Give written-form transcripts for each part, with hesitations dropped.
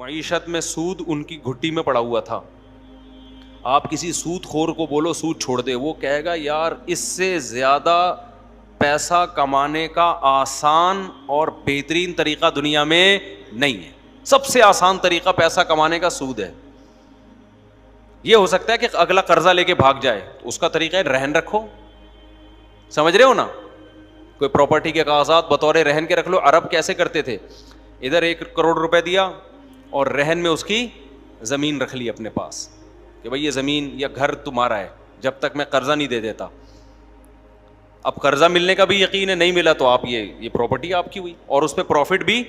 معیشت میں سود ان کی گھٹی میں پڑا ہوا تھا. آپ کسی سود خور کو بولو سود چھوڑ دے, وہ کہے گا یار اس سے زیادہ پیسہ کمانے کا آسان اور بہترین طریقہ دنیا میں نہیں ہے. سب سے آسان طریقہ پیسہ کمانے کا سود ہے. یہ ہو سکتا ہے کہ اگلا قرضہ لے کے بھاگ جائے, اس کا طریقہ ہے رہن رکھو. سمجھ رہے ہو نا, کوئی پراپرٹی کے کاغذات بطور رہن کے رکھ لو. عرب کیسے کرتے تھے, ادھر 1 کروڑ روپے دیا اور رہن میں اس کی زمین رکھ لی اپنے پاس کہ بھائی یہ زمین یا گھر تمہارا ہے جب تک میں قرضہ نہیں دے دیتا. اب قرضہ ملنے کا بھی یقین ہے, نہیں ملا تو آپ یہ پراپرٹی آپ کی ہوئی اور اس پہ پروفٹ بھی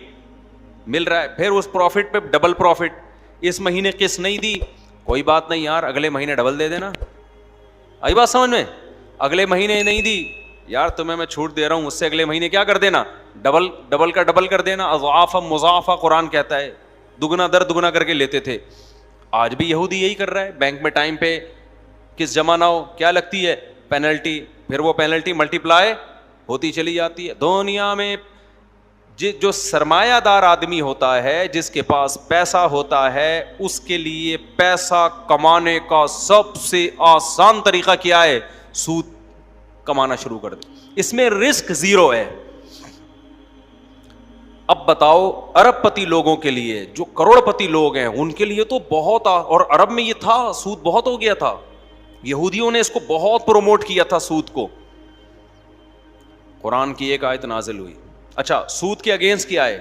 مل رہا ہے. پھر اس پروفٹ پہ ڈبل پروفٹ. اس مہینے قسط نہیں دی, کوئی بات نہیں یار اگلے مہینے ڈبل دے دینا. آئی بات سمجھ میں؟ اگلے مہینے نہیں دی یار تمہیں میں چھوٹ دے رہا ہوں, اس سے اگلے مہینے کیا کر دینا, ڈبل کا ڈبل کر دینا. اضعافا مضاعفہ قرآن کہتا ہے, دگنا در دگنا کر کے لیتے تھے. آج بھی یہودی یہی کر رہا ہے. بینک میں ٹائم پہ کس جمع نہ ہو کیا لگتی ہے, پینلٹی. پھر وہ پینلٹی ملٹی پلائی ہوتی چلی جاتی ہے. دنیا میں جو سرمایہ دار آدمی ہوتا ہے, جس کے پاس پیسہ ہوتا ہے, اس کے لیے پیسہ کمانے کا سب سے آسان طریقہ کیا ہے, سود کمانا شروع کر دے. اس میں رسک زیرو ہے. اب بتاؤ ارب پتی لوگوں کے لیے, جو کروڑ پتی لوگ ہیں ان کے لیے تو بہت, اور عرب میں یہ تھا, سود بہت ہو گیا تھا. یہودیوں نے اس کو بہت پروموٹ کیا تھا سود کو. قرآن کی ایک آیت نازل ہوئی. اچھا سود کے اگینسٹ کیا ہے,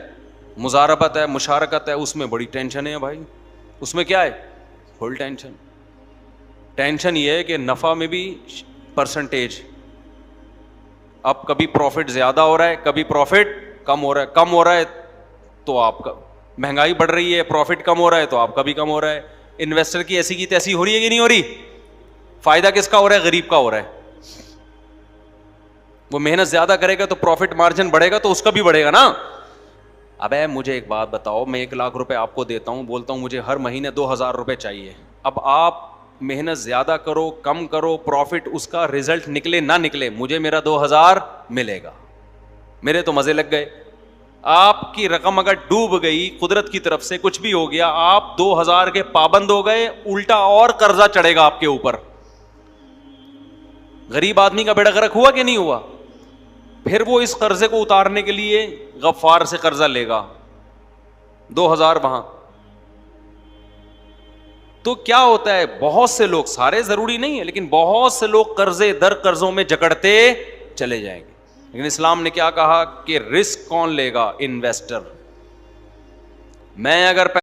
مزاربت ہے, مشارکت ہے. اس میں بڑی ٹینشن ہے بھائی. اس میں کیا ہے, فل ٹینشن. ٹینشن یہ ہے کہ نفع میں بھی پرسنٹیج. اب کبھی پروفٹ زیادہ ہو رہا ہے, کبھی پروفٹ کم ہو رہا ہے. کم ہو رہا ہے تو آپ کا مہنگائی بڑھ رہی ہے, پروفٹ کم ہو رہا ہے تو آپ کا بھی کم ہو رہا ہے. انویسٹر کی ایسی کی تیسی ہو رہی ہے کہ نہیں ہو رہی, فائدہ کس کا ہو رہا ہے, غریب کا ہو رہا ہے. وہ محنت زیادہ کرے گا تو پروفٹ مارجن بڑھے گا تو اس کا بھی بڑھے گا نا. اب مجھے ایک بات بتاؤ, میں 1 لاکھ روپے آپ کو دیتا ہوں, بولتا ہوں مجھے ہر مہینے 2000 روپے چاہیے. اب آپ محنت زیادہ کرو کم کرو, پروفٹ اس کا رزلٹ نکلے نہ نکلے, مجھے میرا 2000 ملے گا. میرے تو مزے لگ گئے. آپ کی رقم اگر ڈوب گئی قدرت کی طرف سے, کچھ بھی ہو گیا, آپ 2000 کے پابند ہو گئے, الٹا اور قرضہ چڑھے گا آپ کے اوپر. غریب آدمی کا بیڑا غرق ہوا کہ نہیں ہوا؟ پھر وہ اس قرضے کو اتارنے کے لیے غفار سے قرضہ لے گا, 2000 وہاں. تو کیا ہوتا ہے, بہت سے لوگ, سارے ضروری نہیں ہے لیکن بہت سے لوگ قرضے در قرضوں میں جکڑتے چلے جائیں گے. لیکن اسلام نے کیا کہا کہ رسک کون لے گا, انویسٹر. میں اگر